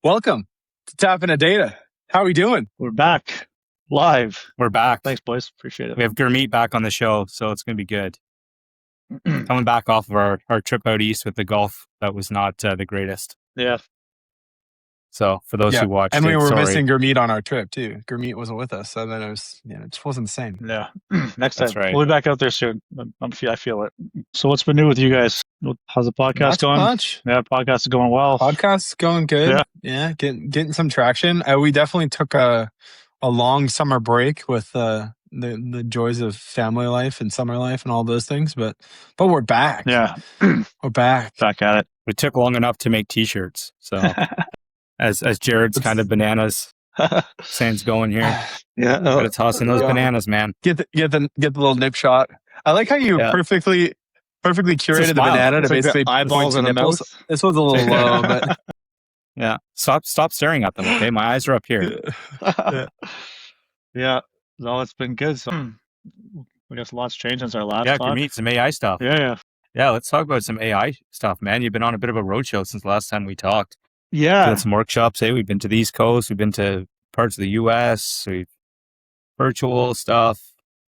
Welcome to Tap Into Data. How are we doing? We're back live. We're back. Thanks, boys. Appreciate it. We have Gurmeet back on the show, so it's going to be good. Coming back off of our trip out east with the golf, that was not the greatest. Yeah. So for those who watched, and we were sorry. missing Gurmeet on our trip too. Gurmeet wasn't with us, so then it just wasn't the same. Yeah. Next time. That's right. We'll be back out there soon. I feel it. So what's been new with you guys? How's the podcast Not going? much. Yeah, podcast is going well. Podcast's going good. Yeah, getting some traction. We definitely took a long summer break with the joys of family life and summer life and all those things, but we're back. Yeah. We're back. Back at it. We took long enough to make t-shirts. So as Jared's kind of bananas saying's going here. Yeah. Gotta toss in those bananas, man. Get the little nip shot. I like how you perfectly curated the banana to basically eyeballs in the mouth. This was a little low, but yeah. Stop staring at them, okay? My eyes are up here. Yeah. No, it's been good. So I guess lots changed since our last talk. Gurmeet, some AI stuff. Yeah. Let's talk about some AI stuff, man. You've been on a bit of a roadshow since the last time we talked. Yeah. Doing some workshops. Hey, we've been to the East Coast. We've been to parts of the U.S. We've virtual stuff.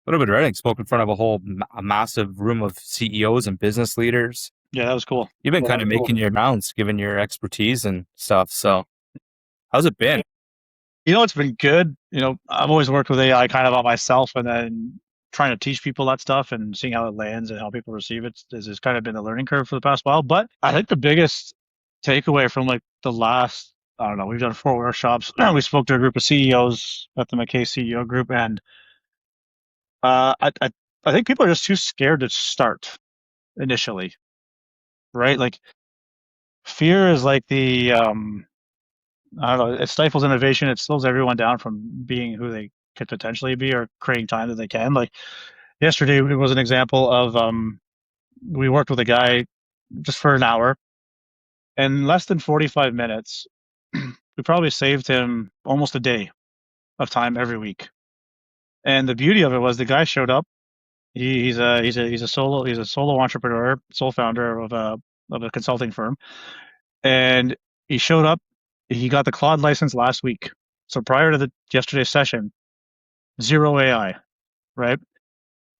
A little bit of everything. Spoke in front of a massive room of CEOs and business leaders. Yeah, that was cool. You've been kind of making your rounds, given your expertise and stuff. So how's it been? It's been good. I've always worked with AI kind of on myself, and then trying to teach people that stuff and seeing how it lands and how people receive it has kind of been the learning curve for the past while. But I think the biggest takeaway from like the last, I don't know, we've done 4 workshops. We spoke to a group of CEOs at the McKay CEO group, and I think people are just too scared to start initially, right? Like fear is like the I don't know, it stifles innovation. It slows everyone down from being who they could potentially be or creating time that they can. Like yesterday was an example of we worked with a guy just for an hour. In less than 45 minutes, we probably saved him almost a day of time every week. And the beauty of it was the guy showed up. He's a solo entrepreneur, sole founder of a consulting firm, and he showed up. He got the Claude license last week. So prior to yesterday's session, 0 AI, right?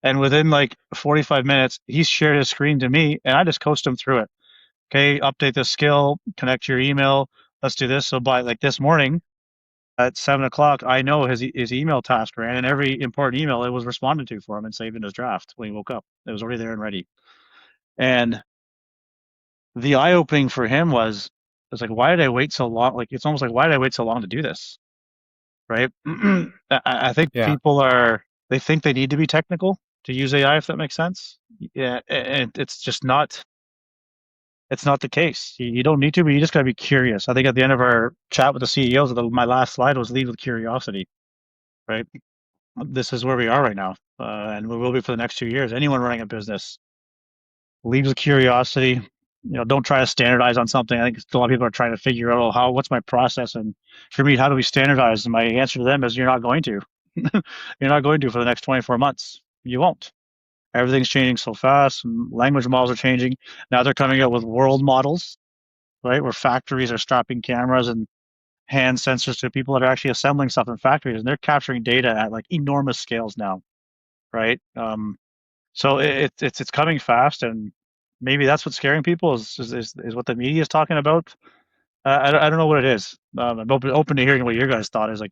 And within like 45 minutes, he shared his screen to me, and I just coached him through it. Okay, update this skill, connect your email. Let's do this. So by like this morning at 7:00, I know his email task ran, and every important email it was responded to for him and saved in his draft when he woke up. It was already there and ready. And the eye opening for him was like, why did I wait so long? Like, it's almost like, why did I wait so long to do this? Right? I think people they think they need to be technical to use AI, if that makes sense. Yeah, and it's just not. It's not the case. You don't need to, but you just got to be curious. I think at the end of our chat with the CEOs, my last slide was lead with curiosity, right? This is where we are right now, and we will be for the next 2 years. Anyone running a business, lead with curiosity. Don't try to standardize on something. I think a lot of people are trying to figure out, what's my process? And for me, how do we standardize? And my answer to them is, you're not going to. You're not going to for the next 24 months. You won't. Everything's changing so fast. Language models are changing. Now they're coming out with world models, right? Where factories are strapping cameras and hand sensors to people that are actually assembling stuff in factories, and they're capturing data at like enormous scales now, right? So it's coming fast, and maybe that's what's scaring people is what the media is talking about. I don't know what it is. I'm open to hearing what your guys' thought is. Like,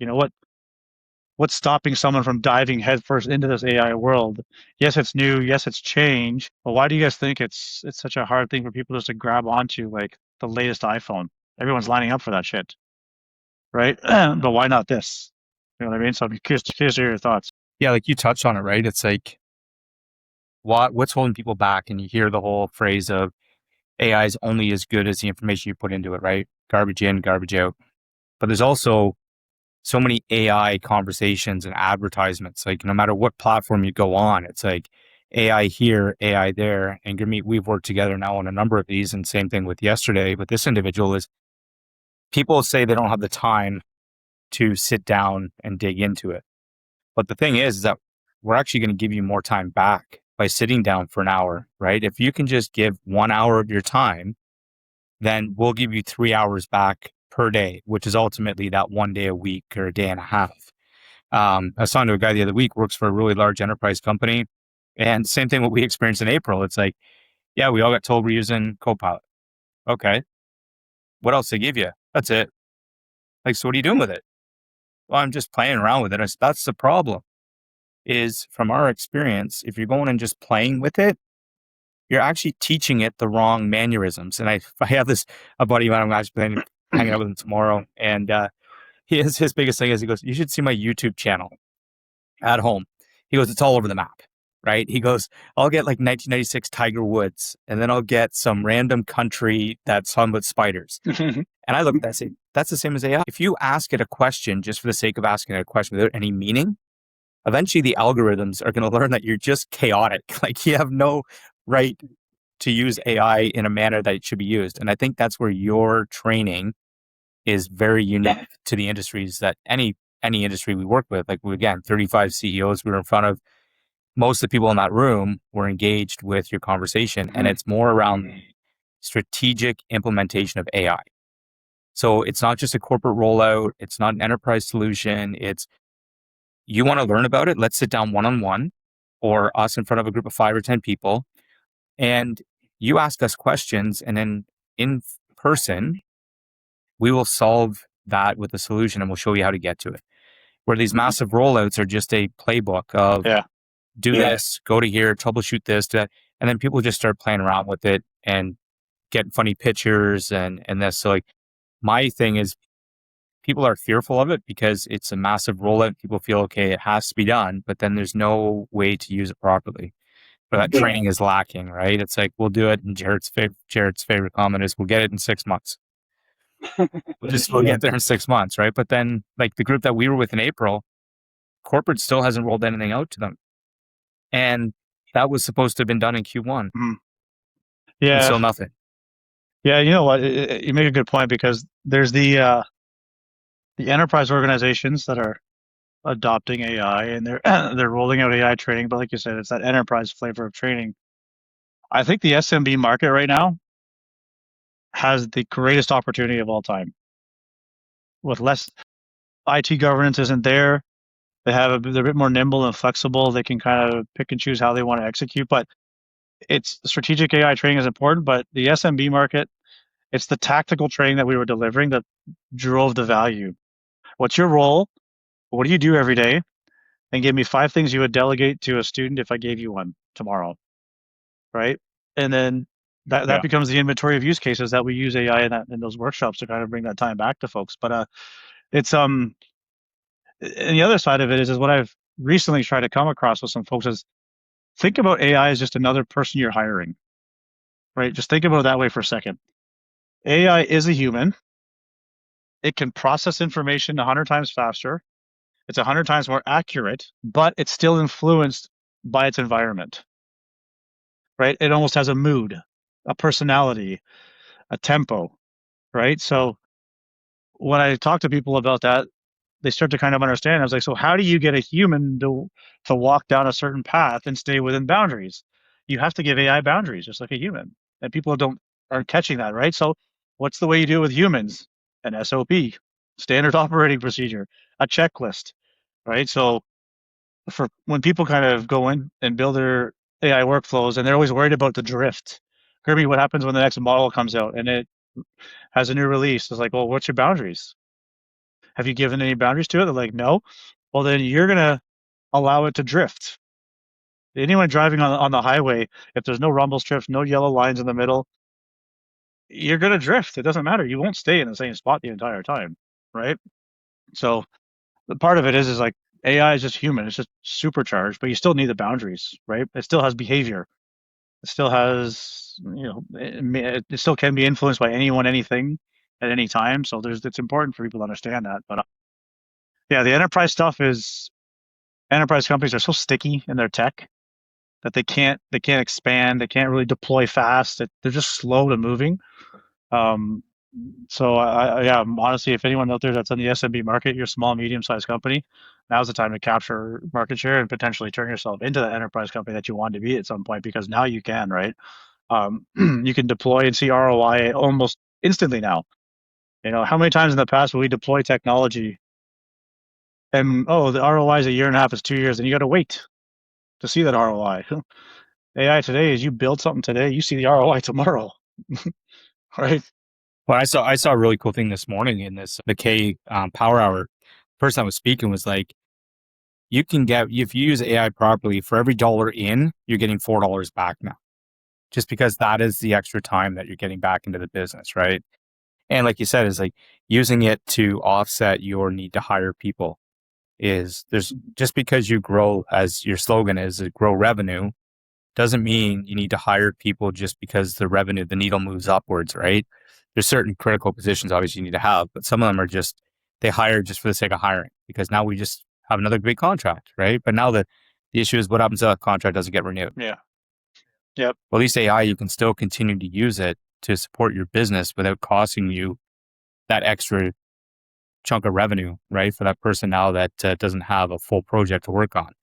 what's stopping someone from diving headfirst into this AI world? Yes, it's new. Yes, it's change. But why do you guys think it's such a hard thing for people just to grab onto, like the latest iPhone? Everyone's lining up for that shit, right? But why not this? You know what I mean? So I'm curious to hear your thoughts. Yeah, like you touched on it, right? It's like, what's holding people back? And you hear the whole phrase of AI is only as good as the information you put into it, right? Garbage in, garbage out. But there's also so many AI conversations and advertisements. Like, no matter what platform you go on, it's like AI here, AI there. And Gurmeet, we've worked together now on a number of these, and same thing with yesterday. But this individual is, people say they don't have the time to sit down and dig into it. But the thing is that we're actually going to give you more time back by sitting down for an hour, right? If you can just give 1 hour of your time, then we'll give you 3 hours back per day, which is ultimately that 1 day a week or a day and a half. I was talking to a guy the other week, works for a really large enterprise company. And same thing what we experienced in April. It's like, yeah, we all got told we're using Copilot. Okay. What else they give you? That's it. Like, so what are you doing with it? Well, I'm just playing around with it. That's the problem is from our experience, if you're going and just playing with it, you're actually teaching it the wrong mannerisms. And I have a buddy of mine, I'm actually hanging out with him tomorrow. And his biggest thing is he goes, you should see my YouTube channel at home. He goes, it's all over the map, right? He goes, I'll get like 1996 Tiger Woods, and then I'll get some random country that's hung with spiders. And I look at that and say, that's the same as AI. If you ask it a question just for the sake of asking it a question without any meaning, eventually the algorithms are going to learn that you're just chaotic. Like you have no right to use AI in a manner that it should be used. And I think that's where your training is very unique to the industries that any industry we work with. Like again, 35 CEOs we were in front of. Most of the people in that room were engaged with your conversation, and it's more around strategic implementation of AI. So it's not just a corporate rollout. It's not an enterprise solution. It's you want to learn about it. Let's sit down one-on-one or us in front of a group of 5 or 10 people. And you ask us questions, and then in person, we will solve that with a solution and we'll show you how to get to it. Where these massive rollouts are just a playbook of do this, go to here, troubleshoot this, that, and then people just start playing around with it and get funny pictures and this. So like my thing is people are fearful of it because it's a massive rollout. People feel, okay, it has to be done, but then there's no way to use it properly. But that training is lacking, right? It's like, we'll do it. And Jared's favorite comment is, we'll get it in 6 months. We'll get there in 6 months, right? But then like the group that we were with in April, corporate still hasn't rolled anything out to them. And that was supposed to have been done in Q1. Yeah. And still nothing. Yeah, you know what? You make a good point because there's the enterprise organizations that are adopting AI and they're rolling out AI training, but like you said, it's that enterprise flavor of training. I think the SMB market right now has the greatest opportunity of all time. With less IT governance isn't there. They're a bit more nimble and flexible. They can kind of pick and choose how they want to execute. But it's strategic AI training is important, but the SMB market, it's the tactical training that we were delivering that drove the value. What's your role? What do you do every day? And give me 5 things you would delegate to a student if I gave you one tomorrow, right? And then that becomes the inventory of use cases that we use AI in those workshops to kind of bring that time back to folks. But it's and the other side of it is what I've recently tried to come across with some folks is think about AI as just another person you're hiring, right? Just think about it that way for a second. AI is a human. It can process information 100 times faster. It's 100 times more accurate, but it's still influenced by its environment, right? It almost has a mood, a personality, a tempo, right? So when I talk to people about that, they start to kind of understand. I was like, so how do you get a human to walk down a certain path and stay within boundaries? You have to give AI boundaries, just like a human. And people aren't catching that, right? So what's the way you do it with humans? An SOP, standard operating procedure, a checklist, right? So for when people kind of go in and build their AI workflows and they're always worried about the drift. Kirby, what happens when the next model comes out and it has a new release? It's like, well, what's your boundaries? Have you given any boundaries to it? They're like, no. Well, then you're gonna allow it to drift. Anyone driving on the highway, if there's no rumble strips, no yellow lines in the middle, you're gonna drift. It doesn't matter. You won't stay in the same spot the entire time, right? So the part of it is like AI is just human. It's just supercharged, but you still need the boundaries, right? It still has behavior. It still has, it still can be influenced by anyone, anything, at any time. So it's important for people to understand that. But yeah, the enterprise stuff is enterprise companies are so sticky in their tech that they can't expand. They can't really deploy fast. They're just slow to moving. So yeah, honestly, if anyone out there that's in the SMB market, you're a small, medium-sized company, now's the time to capture market share and potentially turn yourself into the enterprise company that you want to be at some point, because now you can, right? You can deploy and see ROI almost instantly now. How many times in the past will we deploy technology and, oh, the ROI is a year and a half, it's 2 years, and you got to wait to see that ROI. AI today is you build something today, you see the ROI tomorrow, right? Well, I saw a really cool thing this morning in this the K Power Hour. The person I was speaking was like, you can get, if you use AI properly, for every dollar in, you're getting $4 back now, just because that is the extra time that you're getting back into the business, right? And like you said, is like using it to offset your need to hire people. There's just because you grow, as your slogan is, grow revenue, doesn't mean you need to hire people just because the needle moves upwards, right? There's certain critical positions obviously you need to have, but some of them are just, they hire just for the sake of hiring because now we just have another big contract, right? But now the issue is what happens if that contract doesn't get renewed? Yeah. Yep. Well, at least AI, you can still continue to use it to support your business without costing you that extra chunk of revenue, right? For that person now that doesn't have a full project to work on.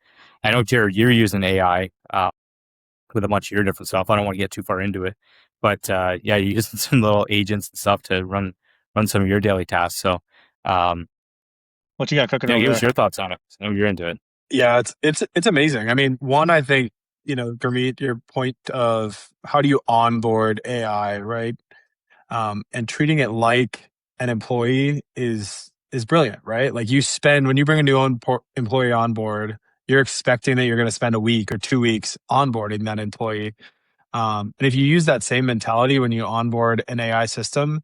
I know, Jared, you're using AI with a bunch of your different stuff. I don't want to get too far into it, but yeah, you're using some little agents and stuff to run some of your daily tasks. So, What you got cooking yeah, over give us there? your thoughts on it. I know you're into it. Yeah, it's amazing. I mean, one, I think, Gurmeet, your point of how do you onboard AI, right? And treating it like an employee is brilliant, right? Like, when you bring a new employee on board, you're expecting that you're going to spend a week or 2 weeks onboarding that employee. And if you use that same mentality when you onboard an AI system,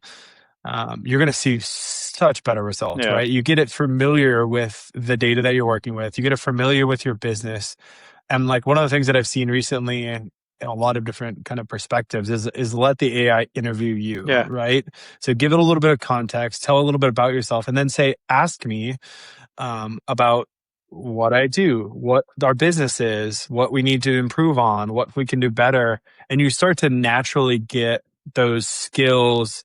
you're going to see such better results, Yeah. right? You get it familiar with the data that you're working with. You get it familiar with your business. And like, one of the things that I've seen recently in a lot of different kind of perspectives is let the AI interview you, Yeah. right? So give it a little bit of context, tell a little bit about yourself, and then say, ask me about what I do, what our business is, what we need to improve on, what we can do better. And you start to naturally get those skills,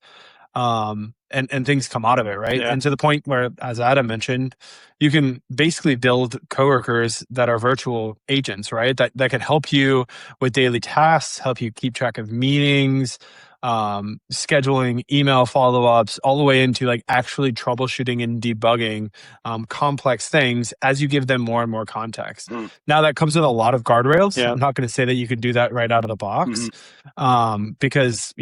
and things come out of it, right? Yeah. And to the point where, as Adam mentioned, you can basically build coworkers that are virtual agents, right? That can help you with daily tasks, help you keep track of meetings, scheduling email follow-ups, all the way into like actually troubleshooting and debugging complex things as you give them more and more context. Mm. Now, that comes with a lot of guardrails. Yeah. I'm not going to say that you could do that right out of the box, Mhm. because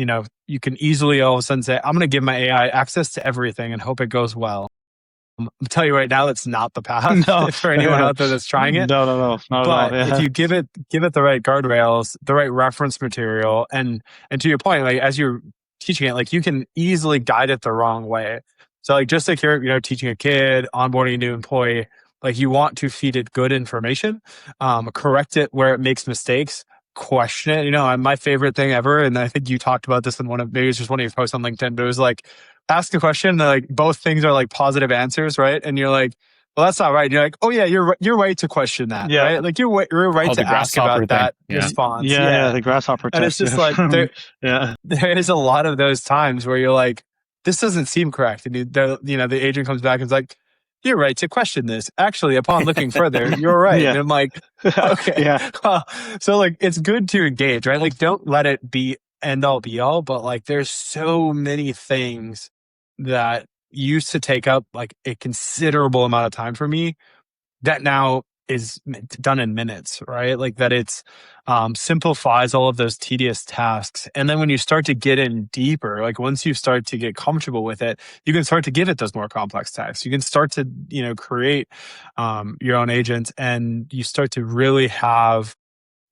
you can easily all of a sudden say, I'm going to give my AI access to everything and hope it goes well. I'll tell you right now, that's not the path No. for anyone out there that's trying it. No, not at all. But if Yeah. you give it the right guardrails, the right reference material, and to your point, like, as you're teaching it, like, you can easily guide it the wrong way. So, like, just like you're teaching a kid, onboarding a new employee, like, you want to feed it good information, correct it where it makes mistakes, question it. My favorite thing ever, and I think you talked about this in maybe it's just one of your posts on LinkedIn, but it was like, ask a question, and like, both things are like positive answers, right? And you're like, well, that's not right. You're like, oh yeah, you're right to question that, Yeah. right? Like, you're right Oh, the to ask grasshopper about thing. that Yeah. response. Yeah. Yeah. The grasshopper And it's test. just Yeah. like, Yeah. there is a lot of those times where you're like, this doesn't seem correct. And the agent comes back and is like, you're right to question this. Actually, upon looking further, you're right. Yeah. And I'm like, okay. Yeah. Well, so like, it's good to engage, right? Like, don't let it be end all be all, but like, there's so many things that used to take up like a considerable amount of time for me that now is done in minutes, right? Like, that it's simplifies all of those tedious tasks. And then when you start to get in deeper, like, once you start to get comfortable with it, you can start to give it those more complex tasks. You can start to, create your own agents, and you start to really have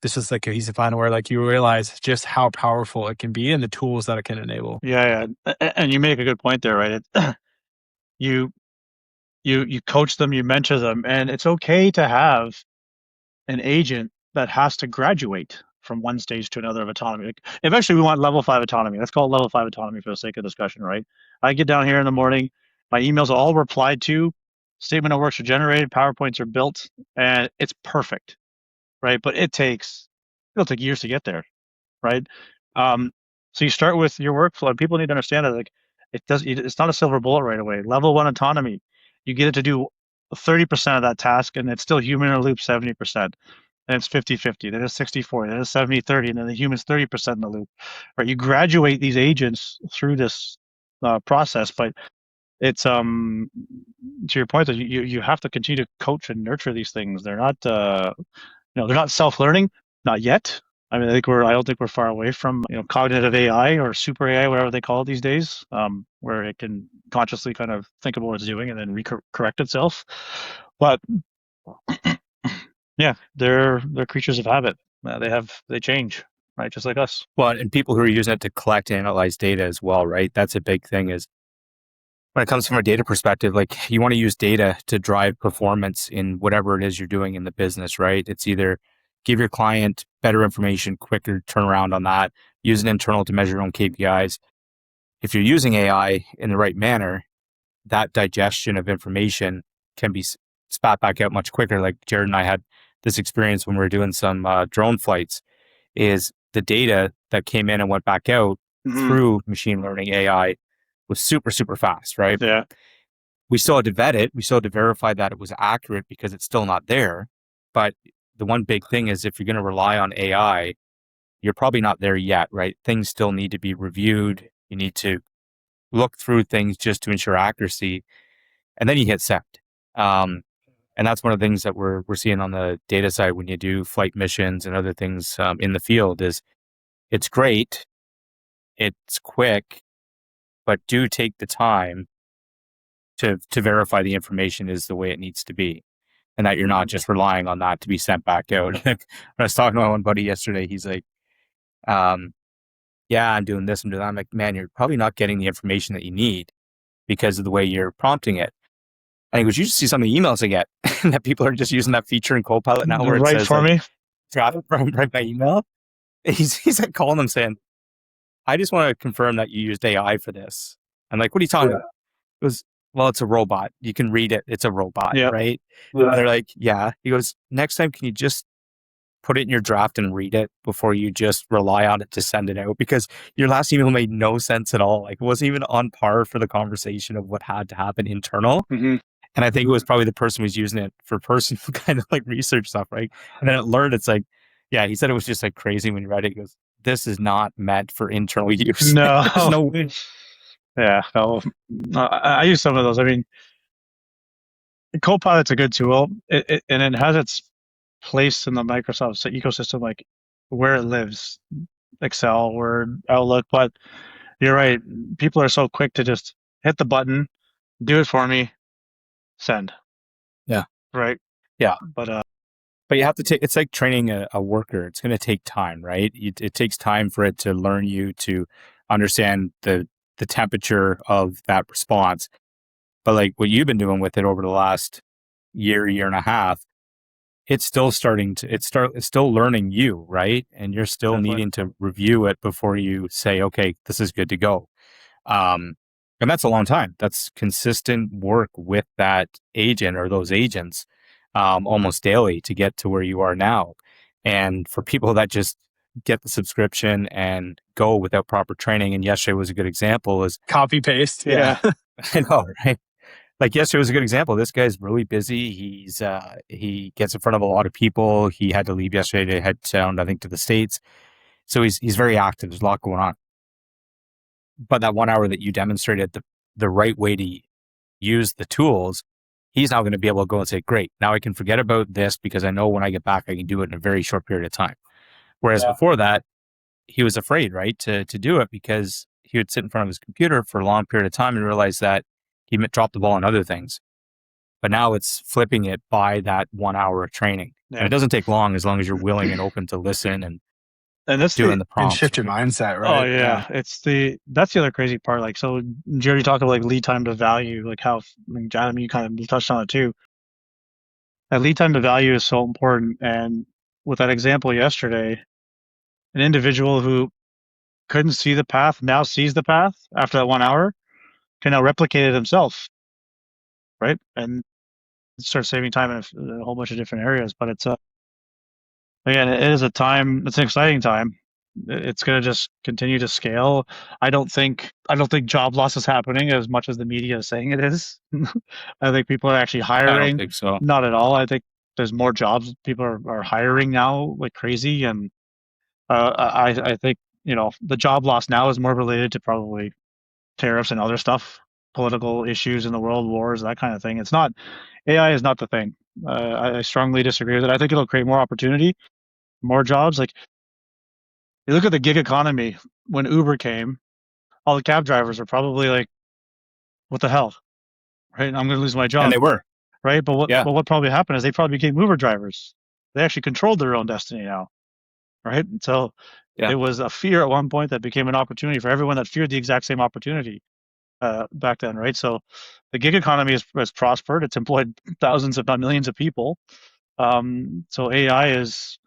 this is like a cohesive plan where, like, you realize just how powerful it can be and the tools that it can enable. Yeah. And you make a good point there, right? You you coach them, you mentor them, and it's okay to have an agent that has to graduate from one stage to another of autonomy. Like, eventually, we want level 5 autonomy. Let's call it level 5 autonomy for the sake of discussion, right? I get down here in the morning, my emails are all replied to, statement of works are generated, PowerPoints are built, and it's perfect, right? But it'll take years to get there, right? Um, so you start with your workflow. People need to understand that, like, it's not a silver bullet right away. Level 1 autonomy, you get it to do 30% of that task, and it's still human in the loop 70%. And it's 50-50, then it's 60-40, then it's 70-30, and then the human's 30% in the loop. Right? You graduate these agents through this process. But it's to your point that you have to continue to coach and nurture these things. They're not they're not self-learning, not yet. I mean, I don't think we're far away from cognitive AI or super AI, whatever they call it these days, where it can consciously kind of think about what it's doing and then correct itself. But yeah, they're creatures of habit. They change, right, just like us. Well, and people who are using it to collect and analyze data as well, right? That's a big thing. Is when it comes from a data perspective, like you want to use data to drive performance in whatever it is you're doing in the business, right? It's either give your client better information, quicker turnaround on that, use an internal to measure your own KPIs. If you're using AI in the right manner, that digestion of information can be spat back out much quicker. Like Jared and I had this experience when we were doing some drone flights, is the data that came in and went back out through machine learning AI was super, super fast, right? Yeah. We still had to vet it. We still had to verify that it was accurate because it's still not there. But the one big thing is if you're going to rely on AI, you're probably not there yet, right? Things still need to be reviewed. You need to look through things just to ensure accuracy, and then you hit send. And that's one of the things that we're seeing on the data side when you do flight missions and other things in the field is it's great, it's quick, but do take the time to verify the information is the way it needs to be, and that you're not just relying on that to be sent back out. When I was talking to my one buddy yesterday, he's like, yeah, I'm doing this, I'm doing that. I'm like, man, you're probably not getting the information that you need because of the way you're prompting it. And he goes, you just see some of the emails I get that people are just using that feature in Copilot now where it Right says, for like, me. got it from right by email. He's like calling them saying, I just want to confirm that you used AI for this. I'm like, what are you talking about? He goes, well, it's a robot. You can read it. It's a robot, Yeah. right? And they're like, yeah. He goes, next time, can you just put it in your draft and read it before you just rely on it to send it out? Because your last email made no sense at all. Like it wasn't even on par for the conversation of what had to happen internal. Mm-hmm. And I think it was probably the person who was using it for personal kind of like research stuff, right? And then it learned, it's like, yeah, he said it was just like crazy when you read it. He goes, this is not meant for internal use. No. There's no way. Yeah. No. I use some of those. I mean, Copilot's a good tool, and it has its place in the Microsoft ecosystem, like where it lives, Excel, Word, Outlook. But you're right. People are so quick to just hit the button, do it for me, send. Yeah. Right. Yeah. But you have to take, it's like training a worker. It's going to take time, right? It takes time for it to learn you, to understand the temperature of that response. But like what you've been doing with it over the last year and a half, it's still starting to, it's still learning you, right? And you're still Definitely. needing to review it before you say, okay, this is good to go. And that's a long time. That's consistent work with that agent or those agents, almost daily to get to where you are now. And for people that just get the subscription and go without proper training, and yesterday was a good example, is Copy paste. Yeah. I know, right? Like yesterday was a good example. This guy's really busy. He gets in front of a lot of people. He had to leave yesterday to head down, I think, to the States. So he's very active. There's a lot going on. But that 1 hour that you demonstrated the right way to use the tools, he's now going to be able to go and say, great, now I can forget about this because I know when I get back, I can do it in a very short period of time. Whereas before that, he was afraid, right, to do it because he would sit in front of his computer for a long period of time and realize that he dropped the ball on other things. But now it's flipping it by that 1 hour of training. Yeah. And it doesn't take long as you're willing and open to listen and that's doing the And prompts. shift your mindset, right? Oh yeah. That's the other crazy part. Like, so Jerry talked about like lead time to value, like how, I mean, John, you kind of touched on it too. That lead time to value is so important. And with that example yesterday, an individual who couldn't see the path now sees the path after that 1 hour, can now replicate it himself, right? And start saving time in a whole bunch of different areas. But it's again, it is a time. It's an exciting time. It's going to just continue to scale. I don't think job loss is happening as much as the media is saying it is. I think people are actually I don't hiring. think so. Not at all. I think there's more jobs. People are hiring now like crazy, and I think the job loss now is more related to probably tariffs and other stuff, political issues in the world, wars, that kind of thing. It's not AI is not the thing. I strongly disagree with it. I think it'll create more opportunity, more jobs. Like you look at the gig economy when Uber came, all the cab drivers are probably like, "What the hell?" Right? I'm going to lose my And job. they were. Right? Yeah. But what probably happened is they probably became Uber drivers. They actually controlled their own destiny now. Right? So Yeah. it was a fear at one point that became an opportunity for everyone that feared the exact same opportunity back then, right? So the gig economy has prospered. It's employed thousands, if not millions, of people. So AI is,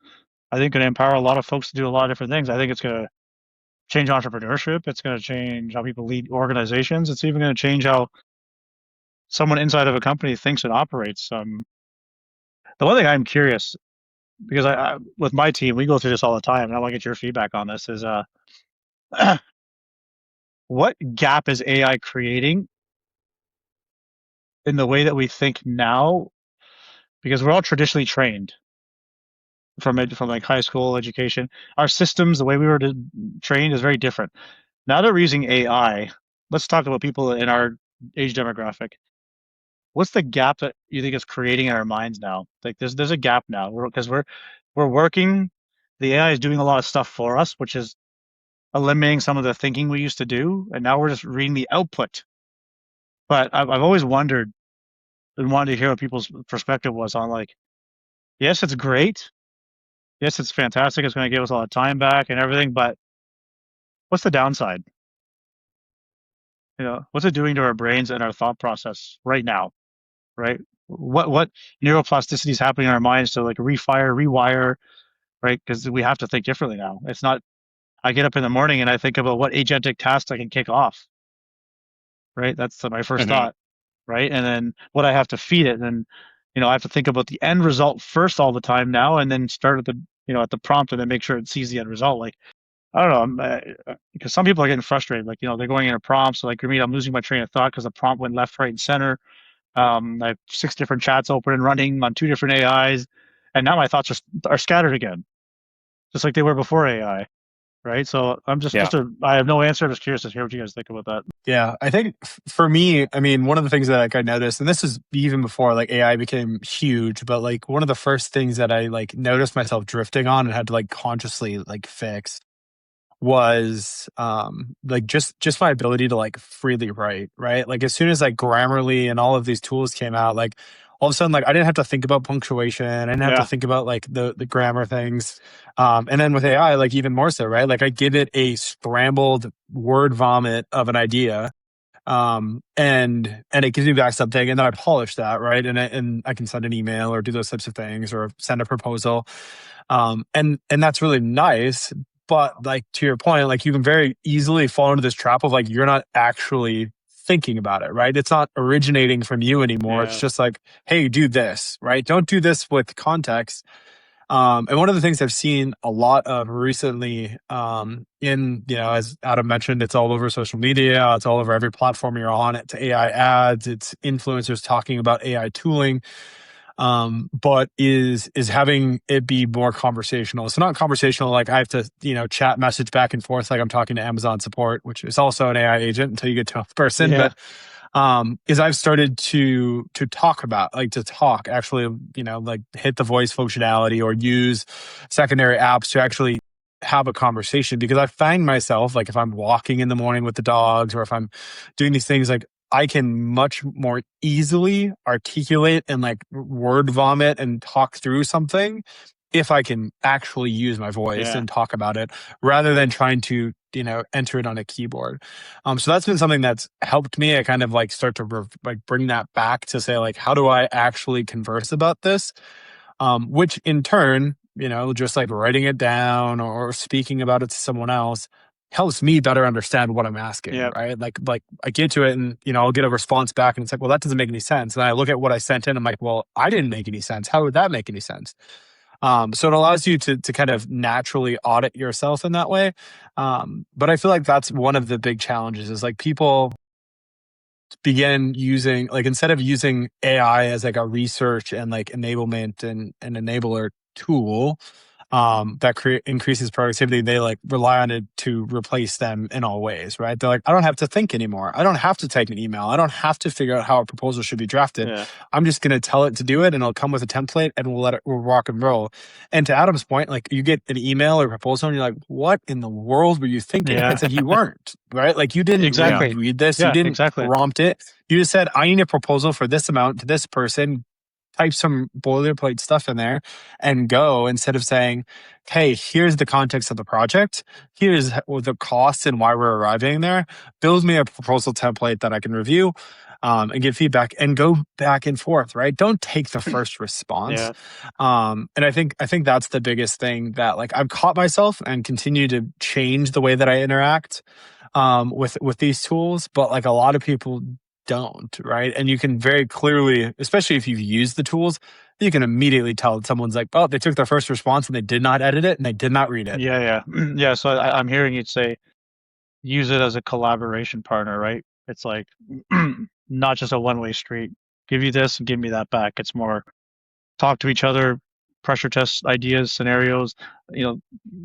I think, going to empower a lot of folks to do a lot of different things. I think it's going to change entrepreneurship. It's going to change how people lead organizations. It's even going to change how someone inside of a company thinks and operates. The one thing I'm curious, because with my team, we go through this all the time, and I want to get your feedback on this, is what gap is AI creating in the way that we think now? Because we're all traditionally trained from like high school education. Our systems, the way we were trained, is very different. Now that we're using AI, let's talk about people in our age demographic. What's the gap that you think is creating in our minds now? Like there's a gap now because we're working. The AI is doing a lot of stuff for us, which is eliminating some of the thinking we used to do, and now we're just reading the output. But I've always wondered and wanted to hear what people's perspective was on like, yes, it's great. Yes, it's fantastic. It's going to give us a lot of time back and everything, but what's the downside? What's it doing to our brains and our thought process right now? Right? What neuroplasticity is happening in our minds to like rewire, right? Because we have to think differently now. It's not. I get up in the morning and I think about what agentic tasks I can kick off. Right? That's my first Mhm. thought. Right? And then what I have to feed it, and I have to think about the end result first all the time now, and then start at the at the prompt, and then make sure it sees the end result. Like I don't know, because some people are getting frustrated. Like they're going into prompts. Like Gurmeet, I'm losing my train of thought because the prompt went left, right, and center. I have 6 different chats open and running on 2 different AIs, and now my thoughts are scattered again, just like they were before AI. Right? So I'm Yeah. I have no answer. I'm just curious to hear what you guys think about that. Yeah, I think for me, I mean, one of the things that like I noticed, and this is even before like AI became huge, but like one of the first things that I like noticed myself drifting on and had to like consciously like fix was like just my ability to like freely write, right? Like as soon as like Grammarly and all of these tools came out, like all of a sudden like I didn't have to think about punctuation, I didn't have to Yeah. think about like the grammar things. And then with AI, like even more so, right? Like I give it a scrambled word vomit of an idea, and it gives me back something, and then I polish that, right? And I can send an email or do those types of things or send a proposal. And that's really nice. But like to your point, like you can very easily fall into this trap of like you're not actually thinking about it, right? It's not originating from you anymore. It's Yeah. just like, hey, do this, right? Don't do this with context. And one of the things I've seen a lot of recently, in, as Adam mentioned, it's all over social media, it's all over every platform you're on, it's AI ads, it's influencers talking about AI tooling, but is having it be more conversational. So not conversational, like I have to, chat message back and forth, like I'm talking to Amazon support, which is also an AI agent until you get to a person, Yeah. but is I've started to talk about like to talk actually, like hit the voice functionality or use secondary apps to actually have a conversation, because I find myself like if I'm walking in the morning with the dogs or if I'm doing these things, like I can much more easily articulate and like word vomit and talk through something if I can actually use my voice Yeah. and talk about it rather than trying to, enter it on a keyboard. So that's been something that's helped me. I kind of like start to like bring that back to say like, how do I actually converse about this? Which in turn, just like writing it down or speaking about it to someone else helps me better understand what I'm asking, Yeah. right? Like I get to it and, I'll get a response back and it's like, well, that doesn't make any sense. And I look at what I sent in, I'm like, well, I didn't make any sense. How would that make any sense? So it allows you to kind of naturally audit yourself in that way. But I feel like that's one of the big challenges is like people begin using like instead of using AI as like a research and like enablement and enabler tool, that increases productivity, they like rely on it to replace them in all ways, right? They're like, I don't have to think anymore. I don't have to type an email. I don't have to figure out how a proposal should be drafted. Yeah. I'm just going to tell it to do it, and it'll come with a template, and we'll rock and roll. And to Adam's point, like you get an email or proposal, and you're like, what in the world were you thinking? Yeah. It's like you weren't, right? Like you didn't Exactly. read this. Yeah, You didn't exactly. prompt it. You just said, I need a proposal for this amount to this person. Type some boilerplate stuff in there and go, instead of saying, hey, here's the context of the project. Here's the costs and why we're arriving there. Build me a proposal template that I can review and give feedback, and go back and forth, right? Don't take the first response. Yeah. And I think that's the biggest thing that like I've caught myself and continue to change the way that I interact with these tools. But like a lot of people don't, right? And you can very clearly, especially if you've used the tools, you can immediately tell that someone's like, oh, they took their first response and they did not edit it and they did not read it. Yeah. Yeah. So I'm hearing you say use it as a collaboration partner, right? It's like not just a one-way street. Give you this and give me that back. It's more talk to each other, pressure test ideas, scenarios. You know,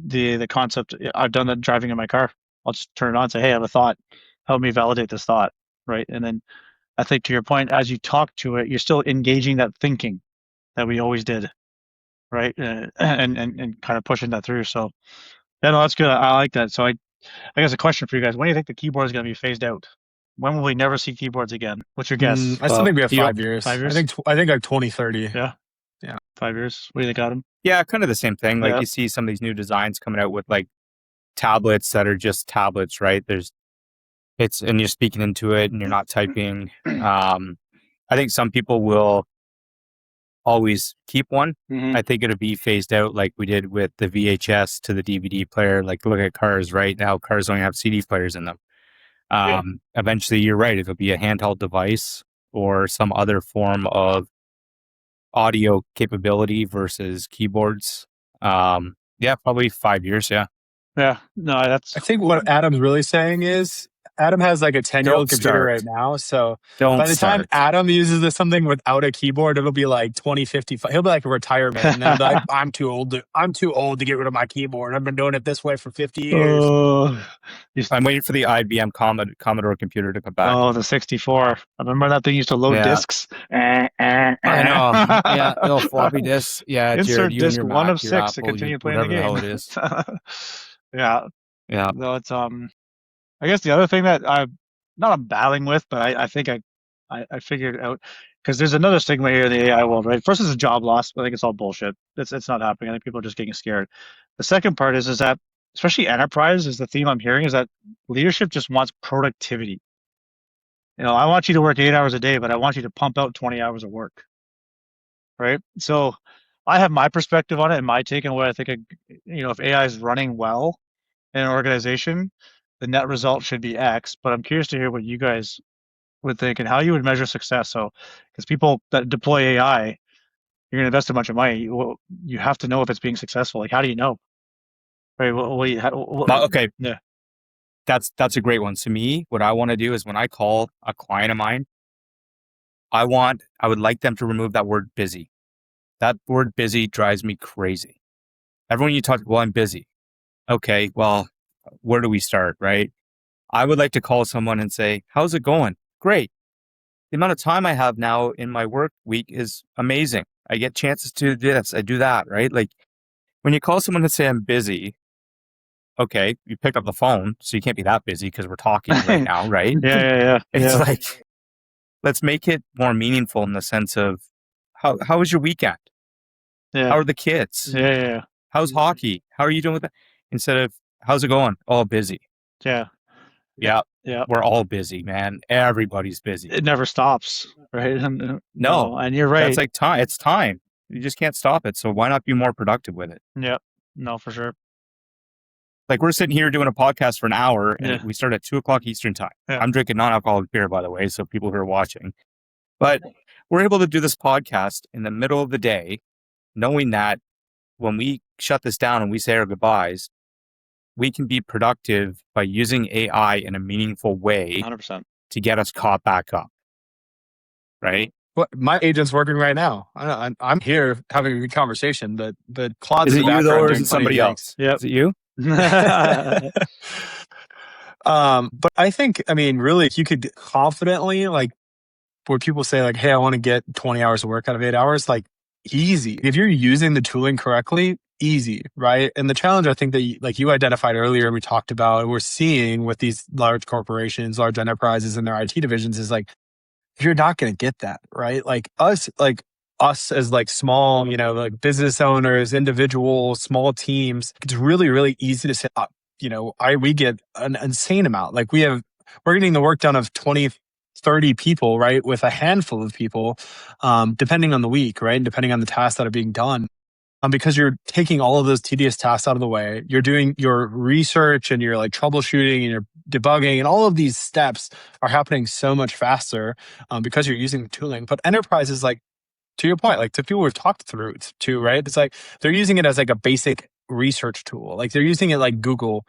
the concept. I've done that driving in my car. I'll just turn it on and say, hey, I have a thought. Help me validate this thought, right? And then I think to your point, as you talk to it, you're still engaging that thinking that we always did, right? And kind of pushing that through. So yeah, no, that's good. I like that. So I guess a question for you guys: when do you think the keyboard is going to be phased out? When will we never see keyboards again? What's your guess? I still think we have 5 years. 5 years? I think like 2030. Yeah. 5 years. What do you think, Adam? Yeah, kind of the same thing. Like Yeah. you see some of these new designs coming out with like tablets that are just tablets, right? And you're speaking into it and you're not typing. I think some people will always keep one. Mhm. I think it'll be phased out like we did with the VHS to the DVD player. Like look at cars, right? Now cars only have CD players in them. Eventually, you're right. It'll be a handheld device or some other form of audio capability versus keyboards. Yeah, probably 5 years. Yeah. Yeah. No, that's. I think what Adam's really saying is Adam has like a 10-year-old computer start. right now. So Don't by the time start. Adam uses something without a keyboard, it'll be like 2055. He'll be like a retirement. And then he'll be like, I'm too old to get rid of my keyboard. I've been doing it this way for 50 years. I'm waiting for the IBM Commodore computer to come back. Oh, the 64. I remember that thing used to load Yeah. discs. I know. Yeah, little floppy disks. Yeah, Insert Jared, you and disc your 1 Mac, of your 6 to Apple, continue playing the whatever game. the hell it is. Yeah. Yeah. No, it's I guess the other thing that I'm battling with, but I think I figured it out, because there's another stigma here in the AI world, right? First is a job loss. I think it's all bullshit. It's not happening. I think people are just getting scared. The second part is that, especially enterprise, is the theme I'm hearing, is that leadership just wants productivity. You know, I want you to work 8 hours a day, but I want you to pump out 20 hours of work, right? So I have my perspective on it and my take on what I think, if AI is running well in an organization, the net result should be X. But I'm curious to hear what you guys would think and how you would measure success. So, because people that deploy AI, you're going to invest a bunch of money. You have to know if it's being successful. Like, how do you know? Right? Okay. Yeah. That's a great one. So me, what I want to do is when I call a client of mine, I would like them to remove that word busy. That word busy drives me crazy. Everyone you talk to, well, I'm busy. Okay, well, where do we start, right? I would like to call someone and say, how's it going? Great. The amount of time I have now in my work week is amazing. I get chances to do this, I do that, right? Like when you call someone and say I'm busy, okay, you pick up the phone, so you can't be that busy because we're talking right now, right? Yeah. It's like, let's make it more meaningful in the sense of how was your weekend? Yeah. How are the kids? Yeah. How's hockey? How are you doing with that? Instead of how's it going? Oh, busy. Yeah. Yeah. Yeah. We're all busy, man. Everybody's busy. It never stops, right? No, and you're right. That's like time. It's time. You just can't stop it. So why not be more productive with it? Yeah. No, for sure. Like we're sitting here doing a podcast for an hour and Yeah. we start at 2:00 Eastern time. Yeah. I'm drinking non-alcoholic beer, by the way, so people who are watching. But we're able to do this podcast in the middle of the day, knowing that when we shut this down and we say our goodbyes, we can be productive by using AI in a meaningful way 100%. to get us caught back up. Right? What, my agent's working right now. I'm here having a good conversation, but Claude's Is in it the you though, background or is doing it funny somebody things. else? Yep. Is it you? But I think, I mean, really, if you could confidently, like, where people say, like, hey, I want to get 20 hours of work out of 8 hours, like, easy. If you're using the tooling correctly, easy, right? And the challenge, I think that, like you identified earlier, we talked about, we're seeing with these large corporations, large enterprises and their IT divisions is like, you're not going to get that, right? Like us as like small, like business owners, individuals, small teams, it's really, really easy to say, we get an insane amount. Like we're getting the work done of 20, 30 people, right? With a handful of people, depending on the week, right? And depending on the tasks that are being done. Because you're taking all of those tedious tasks out of the way. You're doing your research and you're like troubleshooting and you're debugging, and all of these steps are happening so much faster because you're using tooling. But enterprises, like to your point, like to people we've talked through too, right? It's like they're using it as like a basic research tool. Like they're using it like Google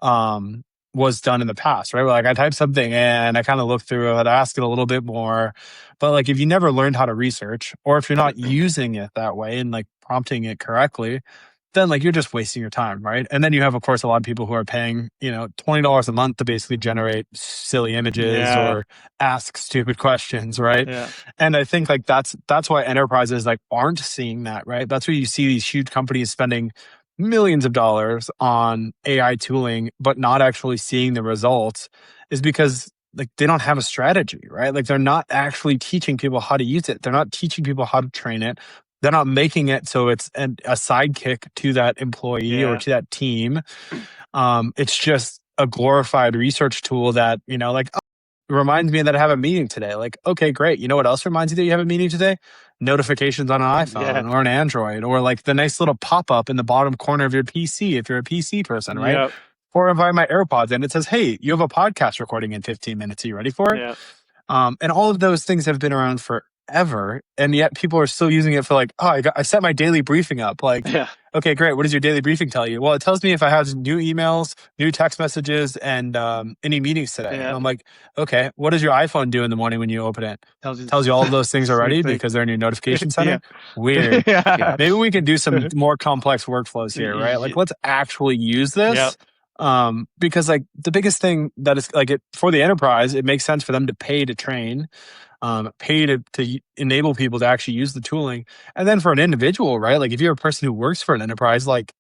um, was done in the past, right? Like I type something and I kind of look through it, I ask it a little bit more. But like if you never learned how to research, or if you're not using it that way and like prompting it correctly, then like you're just wasting your time, right? And then you have, of course, a lot of people who are paying, $20 a month to basically generate silly images Yeah. or ask stupid questions, right? Yeah. And I think like that's why enterprises like aren't seeing that, right? That's where you see these huge companies spending millions of dollars on AI tooling, but not actually seeing the results, is because like they don't have a strategy, right? Like they're not actually teaching people how to use it. They're not teaching people how to train it. They're not making it so it's a sidekick to that employee or Yeah. to that team. It's just a glorified research tool that, like, reminds me that I have a meeting today. Like, okay, great. You know what else reminds you that you have a meeting today? Notifications on an Yeah. iPhone or an Android, or like the nice little pop up in the bottom corner of your PC if you're a PC person, right? Yep. Or if I have my AirPods and it says, hey, you have a podcast recording in 15 minutes. Are you ready for it? Yeah. And all of those things have been around forever. And yet people are still using it for like, oh, I set my daily briefing up. Like, Yeah. okay, great. What does your daily briefing tell you? Well, it tells me if I have new emails, new text messages, and any meetings today. And Yeah. I'm like, okay, what does your iPhone do in the morning when you open it? Tells you Tells you all of those things same already thing. because they're in your notification Yeah. center. Weird. Yeah. Maybe we can do some more complex workflows here, right? Like, let's actually use Yep. this. Because like the biggest thing that is like it for the enterprise, it makes sense for them to pay to train, pay to enable people to actually use the tooling. And then for an individual, right? Like if you're a person who works for an enterprise, like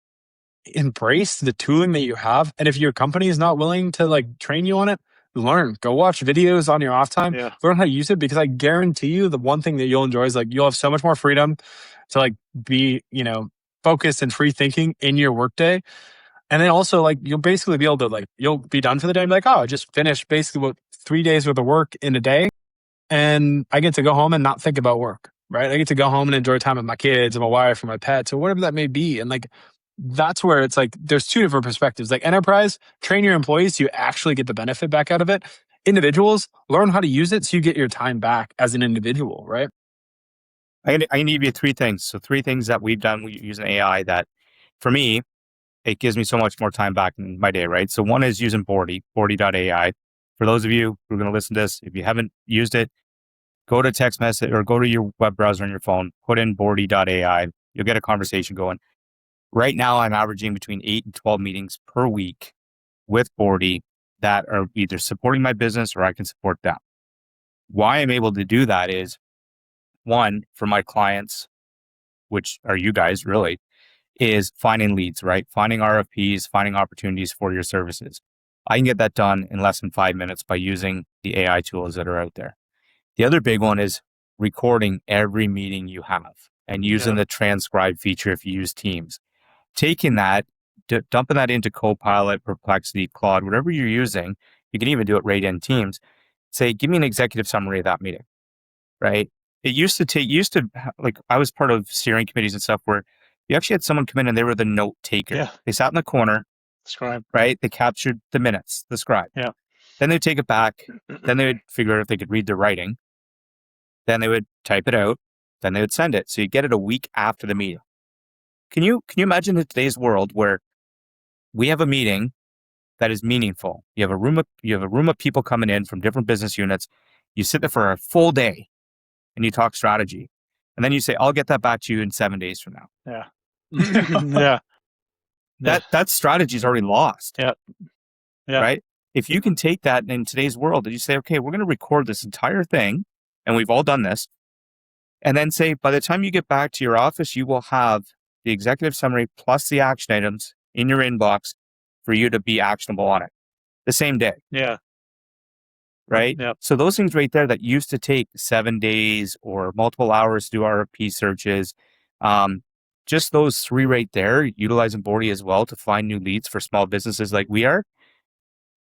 embrace the tooling that you have. And if your company is not willing to like train you on it, learn, go watch videos on your off time, Yeah. learn how to use it, because I guarantee you the one thing that you'll enjoy is like you'll have so much more freedom to like be, focused and free thinking in your workday. And then also like you'll basically be able to like you'll be done for the day and be like, oh, I just finished basically what 3 days worth of work in a day, and I get to go home and not think about work, right? I get to go home and enjoy time with my kids and my wife or my pets or whatever that may be. And like, that's where it's like, there's two different perspectives. Like enterprise, train your employees so you actually get the benefit back out of it. Individuals, learn how to use it so you get your time back as an individual, right? I need you three things. So three things that we've done using AI that for me, it gives me so much more time back in my day, right? So one is using Bordy.ai. For those of you who are going to listen to this, if you haven't used it, go to text message or go to your web browser on your phone, put in Bordy.ai. You'll get a conversation going. Right now, I'm averaging between 8 and 12 meetings per week with Bordy that are either supporting my business or I can support them. Why I'm able to do that is one, for my clients, which are you guys really, is finding leads, right? Finding RFPs, finding opportunities for your services. I can get that done in less than 5 minutes by using the AI tools that are out there. The other big one is recording every meeting you have and using the transcribe feature if you use Teams. Taking that, dumping that into Copilot, Perplexity, Claude, whatever you're using, you can even do it right in Teams. Say, give me an executive summary of that meeting, right? It used to like I was part of steering committees and stuff where you actually had someone come in and they were the note taker. Yeah. They sat in the corner, Scribe. right? They captured the minutes, the scribe. Yeah. Then they'd take it back. Then they would figure out if they could read their writing. Then they would type it out. Then they would send it. So you get it a week after the meeting. Can you imagine in today's world where we have a meeting that is meaningful? You have a room of people coming in from different business units. You sit there for a full day and you talk strategy. And then you say, I'll get that back to you in 7 days from now. Yeah. Yeah. That strategy is already lost. Yeah. Yeah. Right? If you can take that in today's world and you say, okay, we're going to record this entire thing, and we've all done this, and then say, by the time you get back to your office, you will have the executive summary plus the action items in your inbox for you to be actionable on it the same day. Yeah. Right? Yep. So those things right there that used to take 7 days or multiple hours to do RFP searches, just those 3 right there, utilizing Bordy as well to find new leads for small businesses like we are.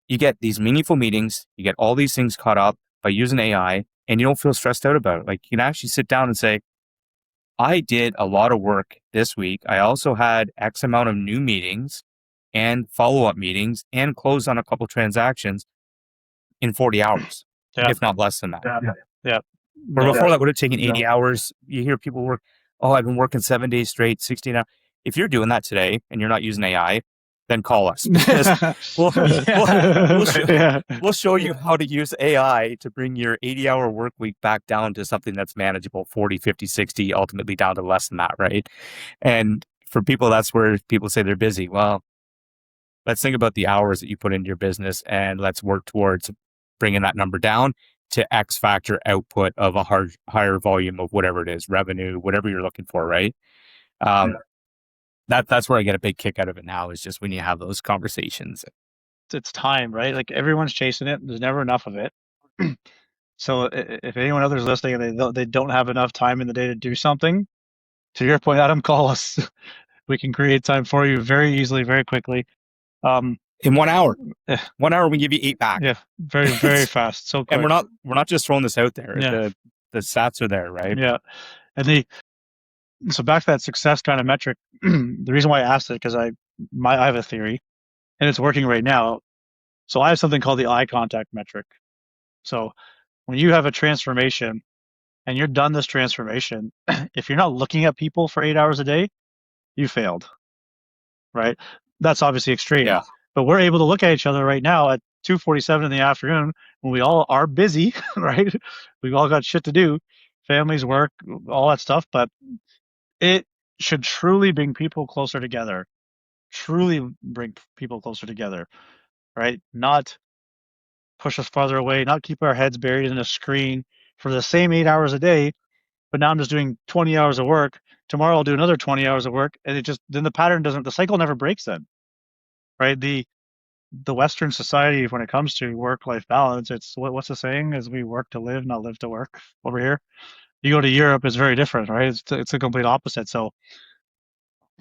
You get these meaningful meetings, you get all these things caught up by using AI, and you don't feel stressed out about it. Like you can actually sit down and say, I did a lot of work this week. I also had X amount of new meetings and follow-up meetings and closed on a couple transactions in 40 hours, if not less than that. Yeah. Or before that would have taken 80 hours. You hear people work, I've been working 7 days straight, 16 hours. If you're doing that today and you're not using AI, then call us. Because we'll show you how to use AI to bring your 80-hour work week back down to something that's manageable, 40, 50, 60, ultimately down to less than that, right? And for people, that's where people say they're busy. Well, let's think about the hours that you put into your business and let's work towards bringing that number down to X factor output of a higher volume of whatever it is, revenue, whatever you're looking for, right? That's where I get a big kick out of it now, is just when you have those conversations. It's time, right? Like everyone's chasing it. There's never enough of it. So if anyone others listening and they don't have enough time in the day to do something, to your point, Adam, call us. We can create time for you very easily, very quickly. In 1 hour. 1 hour, we give you 8 back. Yeah, very, very fast. So quick. And we're not just throwing this out there. Yeah. The stats are there, right? Yeah. And so back to that success kind of metric, the reason why I asked it, because I have a theory and it's working right now. So I have something called the eye contact metric. So when you have a transformation and you're done this transformation, if you're not looking at people for 8 hours a day, you failed, right? That's obviously extreme. Yeah. But we're able to look at each other right now at 2:47 in the afternoon when we all are busy, right? We've all got shit to do, families, work, all that stuff. But it should truly bring people closer together. Truly bring people closer together, right? Not push us farther away, not keep our heads buried in a screen for the same 8 hours a day. But now I'm just doing 20 hours of work. Tomorrow I'll do another 20 hours of work. And then the cycle never breaks then, right? The Western society, when it comes to work-life balance, it's what's the saying? Is we work to live, not live to work. Over here, you go to Europe, it's very different, right? It's a complete opposite. So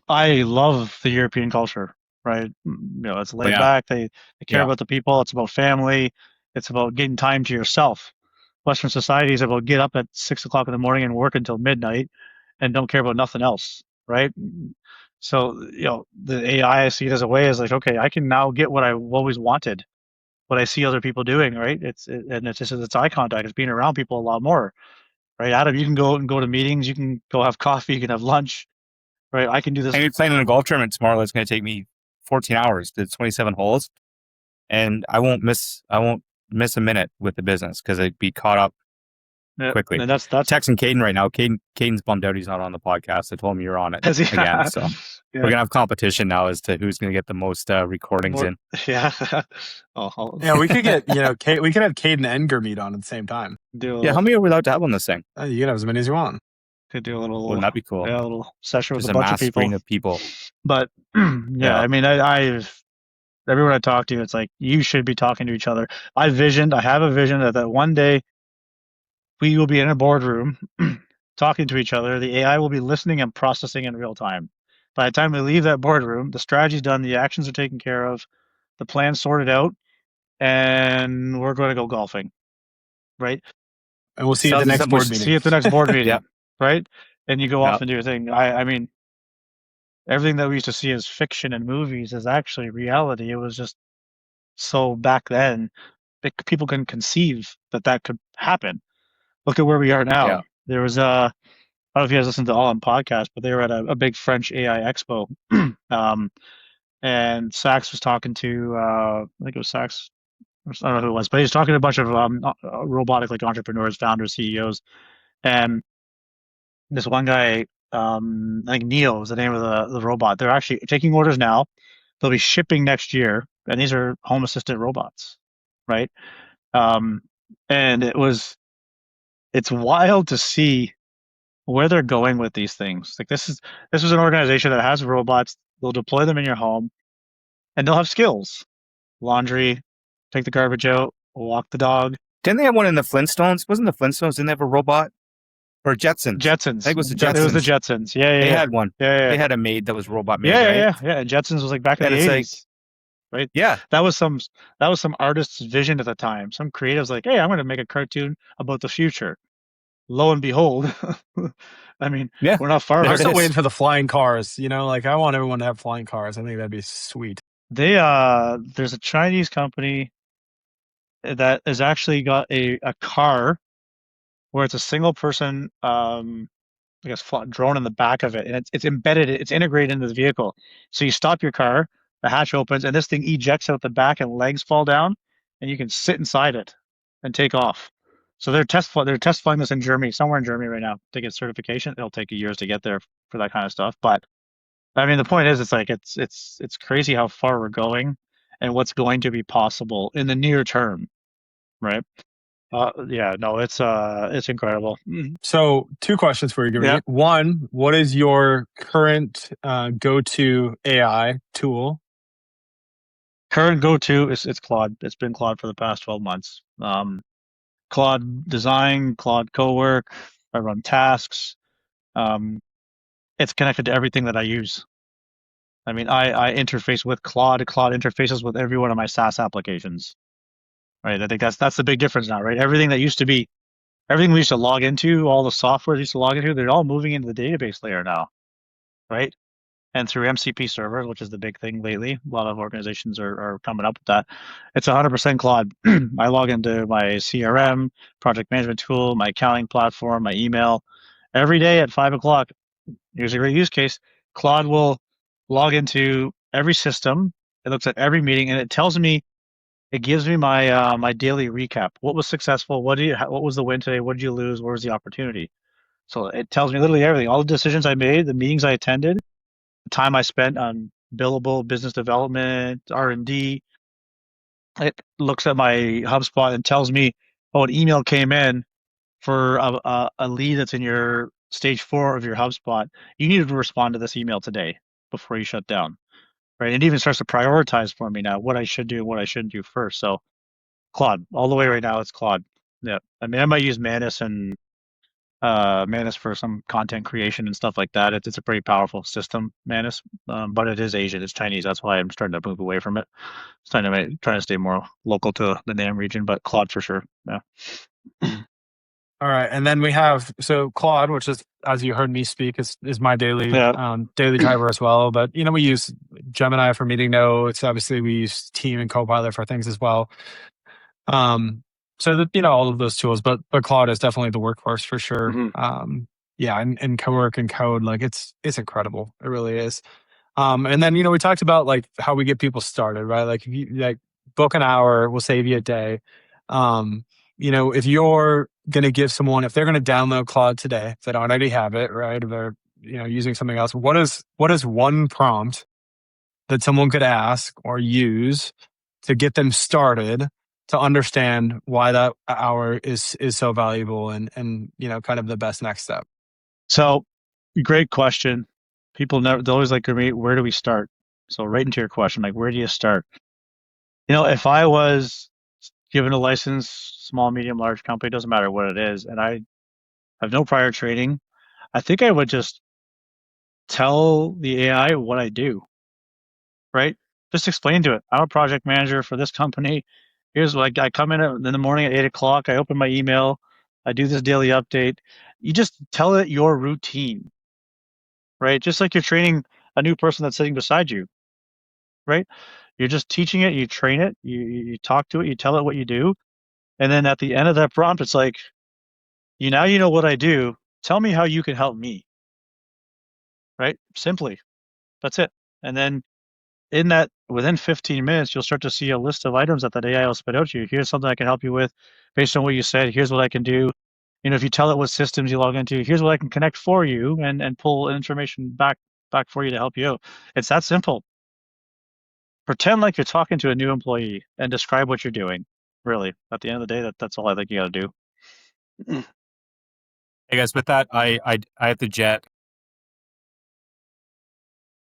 I love the European culture, right? It's laid back. They care about the people. It's about family. It's about getting time to yourself. Western society is about get up at 6 o'clock in the morning and work until midnight, and don't care about nothing else, right? So the AI, I see it as a way is like, okay, I can now get what I always wanted, what I see other people doing, right? It's eye contact. It's being around people a lot more, right? Adam, you can go to meetings. You can go have coffee. You can have lunch. Right, I can do this. I'm playing in a golf tournament tomorrow. That's going to take me 14 hours to 27 holes, and I won't miss a minute with the business because I'd be caught up quickly. And that's texting Caden right now. Caden's bummed out he's not on the podcast. I told him you're on it again, so we're gonna have competition now as to who's gonna get the most recordings in. Yeah. Yeah, we could get we could have Caden and Gurmeet on at the same time. How many are we allowed to have on this thing? You can have as many as you want. Could do a little. Wouldn't that be cool? Yeah, a little session with Just a bunch mass of people. screen of people. But I mean, I've everyone I talk to, it's like you should be talking to each other. I have a vision that one day we will be in a boardroom talking to each other. The AI will be listening and processing in real time. By the time we leave that boardroom, the strategy's done, the actions are taken care of, the plan's sorted out, and we're going to go golfing, right? And we'll see you at the next board meeting. See you at the next board meeting. Yeah. Right? And you go off and do your thing. I mean, everything that we used to see as fiction and movies is actually reality. It was just so back then, people can conceive that could happen. Look at where we are now. Yeah. There was I don't know if you guys listen to All On podcast, but they were at a big French AI expo. And Sachs was talking to, I think it was Sachs, I don't know who it was, but he was talking to a bunch of robotic like entrepreneurs, founders, CEOs. And this one guy, I think Neo is the name of the robot. They're actually taking orders now. They'll be shipping next year, and these are home assistant robots, right? Um, and it's wild to see where they're going with these things. Like this is an organization that has robots. They'll deploy them in your home, and they'll have skills: laundry, take the garbage out, walk the dog. Didn't they have one in the Flintstones? Wasn't the Flintstones? Didn't they have a robot? Or Jetsons? I Jetsons. think it was the It was the Jetsons. Jetsons. Yeah, yeah, They yeah, had one. yeah, yeah, They had a maid that was robot yeah, made, yeah, right? yeah, yeah. And Jetsons was like back in And the it's like, 80s, right? yeah, That was some that was some artist's vision at the time. Some creatives like, hey, I'm going to make a cartoon about the future. Lo and behold, I mean, yeah. we're not far There I'm off. it still is. waiting for the flying cars. You know, like I want everyone to have flying cars. I think that'd be sweet. There's a Chinese company that has actually got a car where it's a single person I guess drone in the back of it, and it's embedded, it's integrated into the vehicle. So you stop your car, the hatch opens, and this thing ejects out the back, and legs fall down, and you can sit inside it and take off. So they're test flying this in Germany, somewhere in Germany right now to get certification. It'll take years to get there for that kind of stuff. But I mean, the point is, it's like it's crazy how far we're going, and what's going to be possible in the near term, right? Yeah, no, it's incredible. So, two questions for you, Yeah. Gurmeet. One, what is your current go-to AI tool? Current go-to is it's Claude. It's been Claude for the past 12 months. Claude Design, Claude Cowork. I run tasks. Um, it's connected to everything that I use. I mean, I interface with Claude. Claude interfaces with every one of my SaaS applications. Right. I think that's the big difference now, right? Everything we used to log into, all the software we used to log into, they're all moving into the database layer now, right? And through MCP servers, which is the big thing lately. A lot of organizations are coming up with that. It's 100% Claude. I log into my CRM, project management tool, my accounting platform, my email. Every day at 5 o'clock, here's a great use case. Claude will log into every system. It looks at every meeting and it tells me, it gives me my daily recap. What was successful? What was the win today? What did you lose? Where was the opportunity? So it tells me literally everything. All the decisions I made, the meetings I attended, time I spent on billable business development, R&D. It looks at my HubSpot and tells me, oh, an email came in for a lead that's in your stage 4 of your HubSpot. You need to respond to this email today before you shut down. Right. It even starts to prioritize for me now what I should do and what I shouldn't do first. So Claude, all the way right now, it's Claude. Yeah. I mean, I might use Manus for some content creation and stuff like that. It's a pretty powerful system, Manus, but it is Asian. It's Chinese. That's why I'm starting to move away from it. Trying to stay more local to the NAM region, but Claude for sure. Yeah. All right, and then we have Claude, which is, as you heard me speak, is my daily Yeah. daily driver as well. But we use Gemini for meeting notes. Obviously, we use Team and Copilot for things as well. So that all of those tools, but Claude is definitely the workhorse for sure. Mm-hmm. Yeah, and Cowork and Code, like it's incredible. It really is. And then we talked about like how we get people started, right? Like if you like book an hour, we'll save you a day. If you're gonna give someone, if they're gonna download Claude today, if they don't already have it, right? If they're using something else, what is one prompt that someone could ask or use to get them started to understand why that hour is so valuable and kind of the best next step? So great question. They always like, Gurmeet, where do we start? So right into your question, like, where do you start? If I was given a license, small, medium, large company, doesn't matter what it is, and I have no prior training, I think I would just tell the AI what I do, right? Just explain to it. I'm a project manager for this company. Here's what I come in the morning at 8 o'clock. I open my email. I do this daily update. You just tell it your routine, right? Just like you're training a new person that's sitting beside you, right? You're just teaching it. You train it. You talk to it. You tell it what you do. And then at the end of that prompt, it's like, you know what I do. Tell me how you can help me, right? Simply. That's it. And then within 15 minutes, you'll start to see a list of items that AI will spit out to you. Here's something I can help you with based on what you said. Here's what I can do. if you tell it what systems you log into, here's what I can connect for you and pull information back for you to help you out. It's that simple. Pretend like you're talking to a new employee and describe what you're doing. Really, at the end of the day, that's all I think you got to do. Hey guys, with that, I have to jet.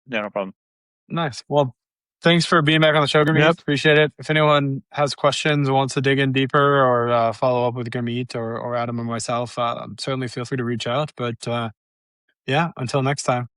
Yeah, no problem. Nice. Well, thanks for being back on the show, Gurmeet. Yep. Appreciate it. If anyone has questions, wants to dig in deeper, or follow up with Gurmeet or Adam or myself, certainly feel free to reach out. But yeah, until next time.